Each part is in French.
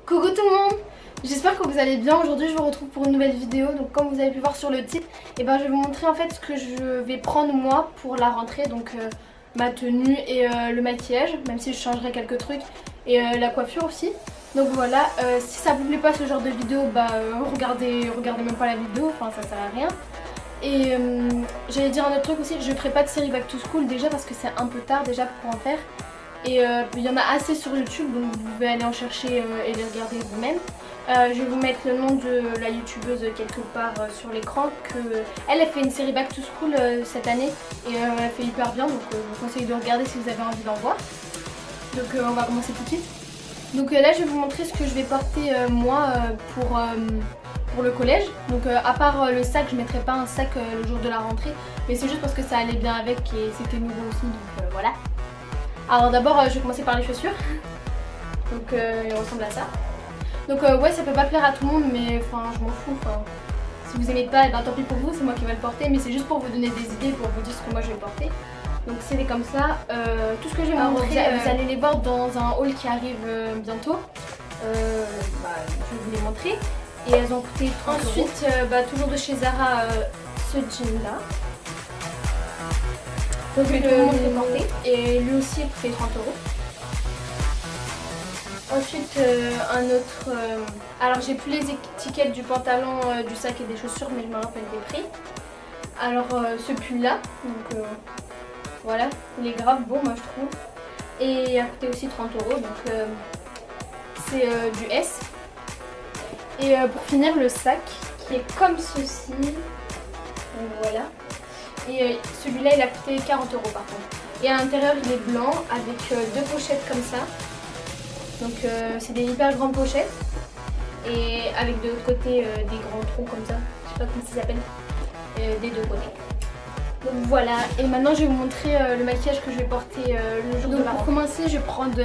Coucou tout le monde, j'espère que vous allez bien. Aujourd'hui je vous retrouve pour une nouvelle vidéo. Donc comme vous avez pu voir sur le titre, je vais vous montrer en fait ce que je vais prendre moi pour la rentrée. Donc ma tenue et le maquillage, même si je changerai quelques trucs, et la coiffure aussi. Donc voilà, si ça vous plaît pas ce genre de vidéo, regardez même pas la vidéo, enfin ça sert à rien. Et j'allais dire un autre truc aussi, je ferai pas de série Back to School déjà parce que c'est un peu tard déjà pour en faire. Et il y en a assez sur YouTube, donc vous pouvez aller en chercher et les regarder vous-même. Je vais vous mettre le nom de la youtubeuse quelque part sur l'écran. Elle a fait une série Back to School cette année et elle a fait hyper bien, donc je vous conseille de regarder si vous avez envie d'en voir. Donc on va commencer tout de suite. Donc là je vais vous montrer ce que je vais porter moi pour le collège. Donc à part le sac, je ne mettrai pas un sac le jour de la rentrée, mais c'est juste parce que ça allait bien avec et c'était nouveau aussi, donc voilà. Alors d'abord je vais commencer par les chaussures. Donc ils ressemblent à ça. Donc ouais, ça peut pas plaire à tout le monde, mais enfin je m'en fous. Si vous aimez pas, tant pis pour vous, c'est moi qui vais le porter, mais c'est juste pour vous donner des idées, pour vous dire ce que moi je vais porter. Donc c'est comme ça. Tout ce que je vais vous montrer, vous allez les voir dans un haul qui arrive bientôt. Je vais vous les montrer. Et elles ont coûté 30 €. Ensuite, toujours de chez Zara, ce jean là. Donc je vais te le montrer porté. Et lui aussi il coûtait 30 €. Ensuite un autre. Alors j'ai plus les étiquettes du pantalon, du sac et des chaussures, mais je me rappelle des prix. Alors ce pull là, donc voilà, il est grave beau moi je trouve. Et il a coûté aussi 30 €, donc c'est du S. Et pour finir le sac qui est comme ceci, donc voilà. Et celui-là il a coûté 40 € par contre. Et à l'intérieur il est blanc avec deux pochettes comme ça. Donc c'est des hyper grandes pochettes. Et avec de l'autre côté des grands trous comme ça. Je sais pas comment ça s'appelle. Des deux côtés. Donc voilà. Et maintenant je vais vous montrer le maquillage que je vais porter le jour de la rentrée. Pour commencer je vais prendre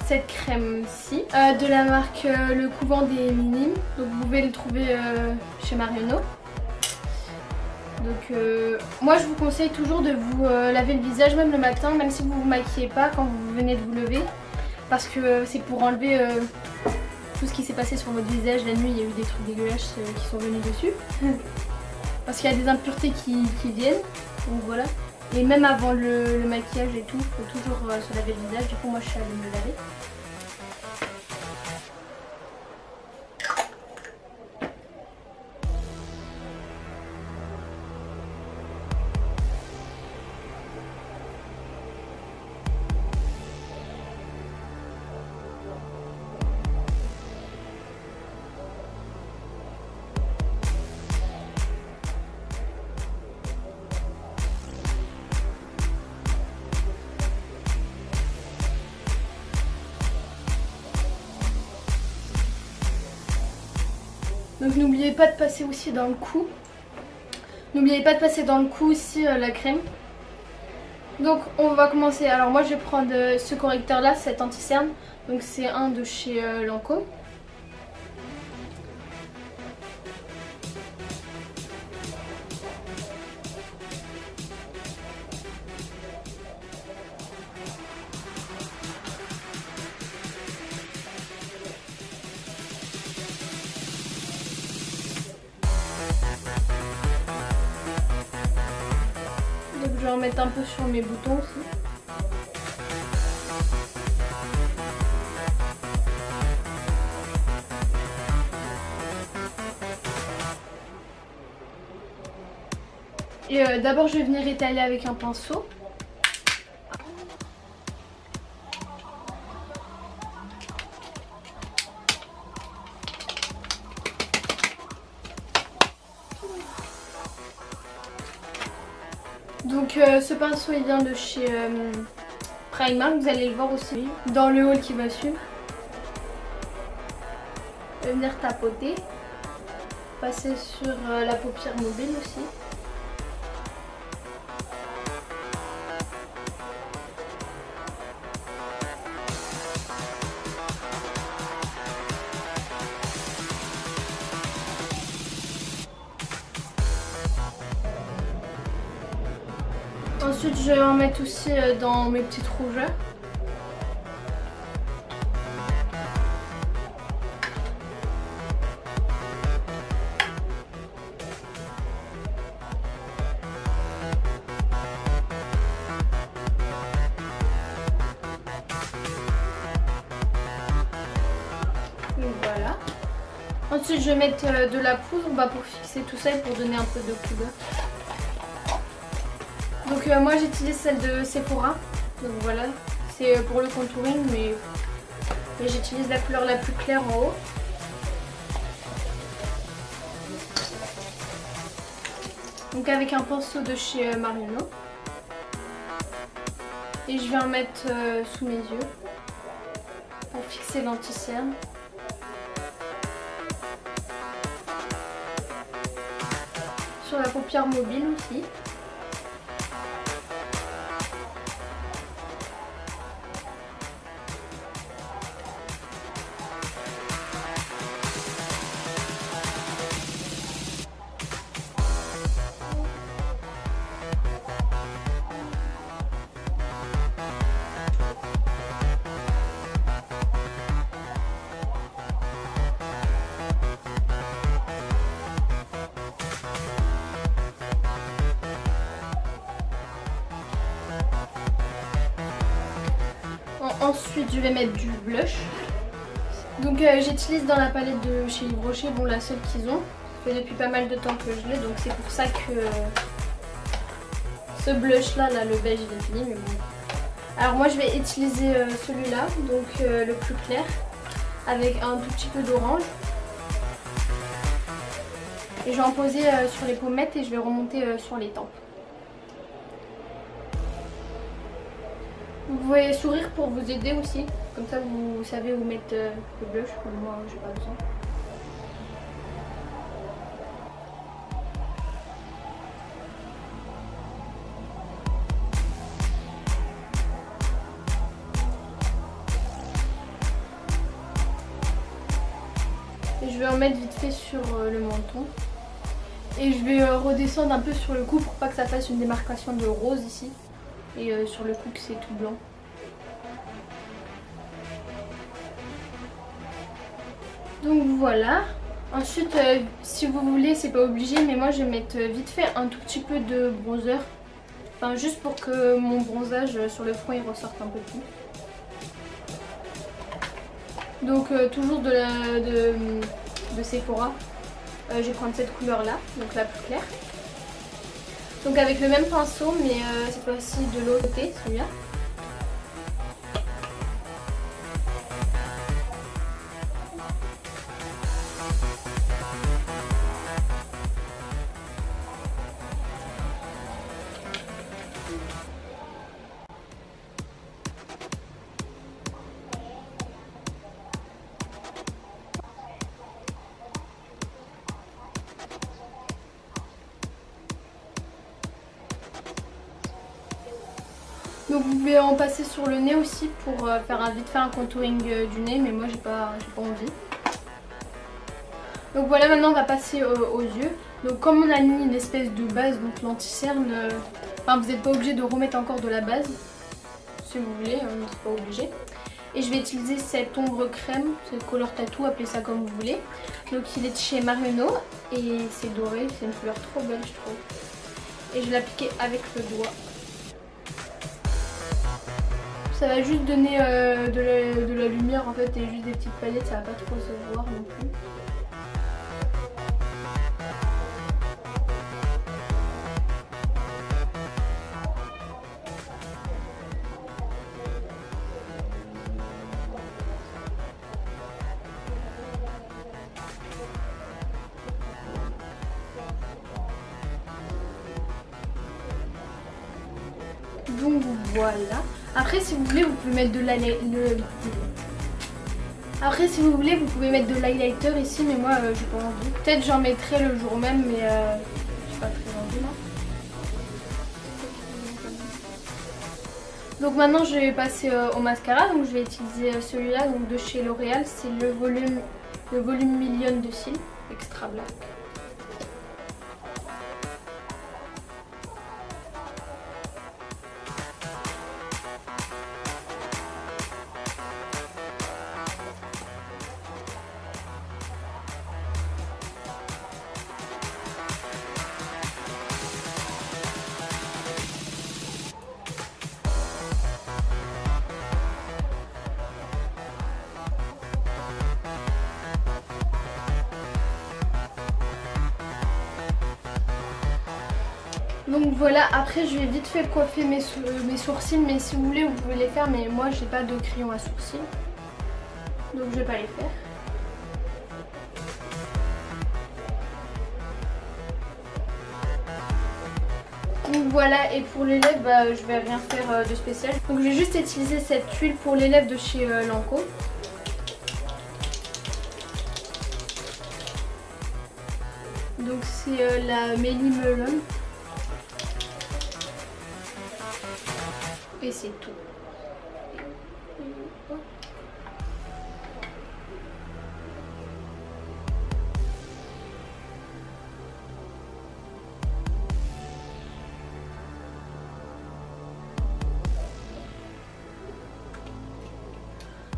cette crème-ci. De la marque Le Couvent des Minimes. Donc vous pouvez le trouver chez Marionneau. Donc moi je vous conseille toujours de vous laver le visage même le matin, même si vous ne vous maquillez pas quand vous venez de vous lever, parce que c'est pour enlever tout ce qui s'est passé sur votre visage la nuit. Il y a eu des trucs dégueulasses qui sont venus dessus parce qu'il y a des impuretés qui viennent, donc voilà. Et même avant le maquillage et tout, il faut toujours se laver le visage. Du coup moi je suis allée me laver. Donc n'oubliez pas de passer aussi dans le cou. N'oubliez pas de passer dans le cou aussi la crème. Donc on va commencer. Alors moi je vais prendre ce correcteur là, cet anti-cerne. Donc c'est un de chez Lancôme. Je vais en mettre un peu sur mes boutons aussi. Et d'abord je vais venir étaler avec un pinceau. Donc ce pinceau il vient de chez Primark, vous allez le voir aussi dans le haul qui va suivre. Je vais venir tapoter, passer sur la paupière mobile aussi. Ensuite je vais en mettre aussi dans mes petites rougeurs. Donc voilà. Ensuite je vais mettre de la poudre pour fixer tout ça et pour donner un peu de couleur. Donc moi j'utilise celle de Sephora. Donc voilà, c'est pour le contouring mais j'utilise la couleur la plus claire en haut. Donc avec un pinceau de chez Marino. Et je vais en mettre sous mes yeux pour fixer l'anti-cerne. Sur la paupière mobile aussi. Ensuite je vais mettre du blush. Donc j'utilise dans la palette de chez Yves Rocher, bon la seule qu'ils ont. Ça fait depuis pas mal de temps que je l'ai, donc c'est pour ça que ce blush là, le beige il est fini mais bon. Alors moi je vais utiliser celui-là, donc le plus clair, avec un tout petit peu d'orange. Et je vais en poser sur les pommettes et je vais remonter sur les tempes. Vous pouvez sourire pour vous aider aussi, comme ça vous savez où mettre le blush, moi j'ai pas besoin. Et je vais en mettre vite fait sur le menton. Et je vais redescendre un peu sur le cou pour pas que ça fasse une démarcation de rose ici. Et sur le cou que c'est tout blanc. Donc voilà. Ensuite si vous voulez, c'est pas obligé, mais moi je vais mettre vite fait un tout petit peu de bronzer. Enfin juste pour que mon bronzage sur le front il ressorte un peu plus. Donc toujours de Sephora. Je vais prendre cette couleur là, donc la plus claire. Donc avec le même pinceau, mais cette fois-ci de l'autre côté, celui-là. Donc vous pouvez en passer sur le nez aussi pour faire vite fait un contouring du nez, mais moi j'ai pas envie. Donc voilà, maintenant on va passer aux yeux. Donc comme on a mis une espèce de base, donc l'anti-cerne, vous n'êtes pas obligé de remettre encore de la base, si vous voulez, c'est pas obligé. Et je vais utiliser cette ombre crème, c'est Color Tattoo, appelez ça comme vous voulez. Donc il est de chez Marino et c'est doré, c'est une couleur trop belle je trouve. Et je vais l'appliquer avec le doigt. Ça va juste donner de la lumière en fait et juste des petites paillettes, ça va pas trop se voir non plus. Donc voilà. Après si vous voulez vous pouvez mettre de l'highlighter ici, mais moi j'ai pas envie. Peut-être j'en mettrai le jour même, mais j'ai pas très envie là. Donc maintenant je vais passer au mascara, donc je vais utiliser celui-là donc de chez L'Oréal, c'est le volume Million de cils extra black. Donc voilà, après je vais vite fait coiffer mes sourcils, mais si vous voulez vous pouvez les faire, mais moi j'ai pas de crayon à sourcils, donc je vais pas les faire. Donc voilà, et pour les lèvres, je vais rien faire de spécial. Donc je vais juste utiliser cette huile pour les lèvres de chez Lancôme. Donc c'est la Melly Melon. Et c'est tout.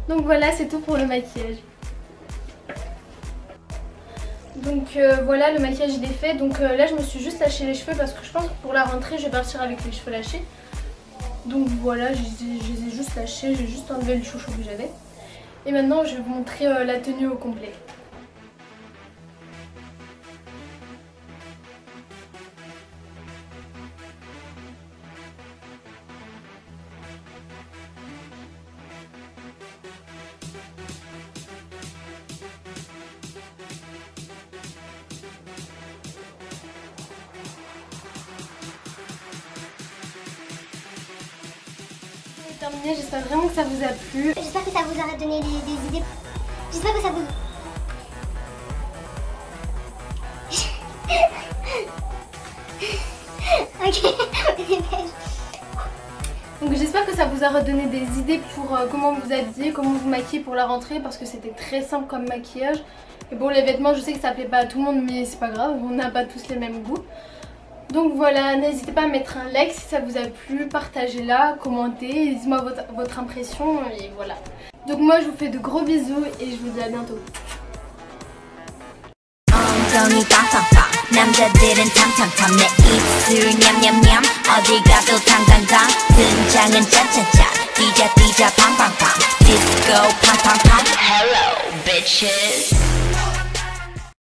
Donc voilà, c'est tout pour le maquillage. Donc voilà, le maquillage il est fait. Donc là je me suis juste lâché les cheveux parce que je pense que pour la rentrée je vais partir avec les cheveux lâchés. Donc voilà, je les ai juste lâchés, j'ai juste enlevé le chouchou que j'avais. Et maintenant je vais vous montrer la tenue au complet. Terminé, j'espère vraiment que ça vous a plu. J'espère que ça vous aura donné des idées. J'espère que ça vous... Ok. Donc j'espère que ça vous a redonné des idées pour comment vous habiller, comment vous maquiller pour la rentrée, parce que c'était très simple comme maquillage. Et bon, les vêtements, je sais que ça plaît pas à tout le monde, mais c'est pas grave, on n'a pas tous les mêmes goûts. Donc voilà, n'hésitez pas à mettre un like si ça vous a plu, partagez-la, commentez, dites-moi votre impression et voilà. Donc moi je vous fais de gros bisous et je vous dis à bientôt. Hello, bitches.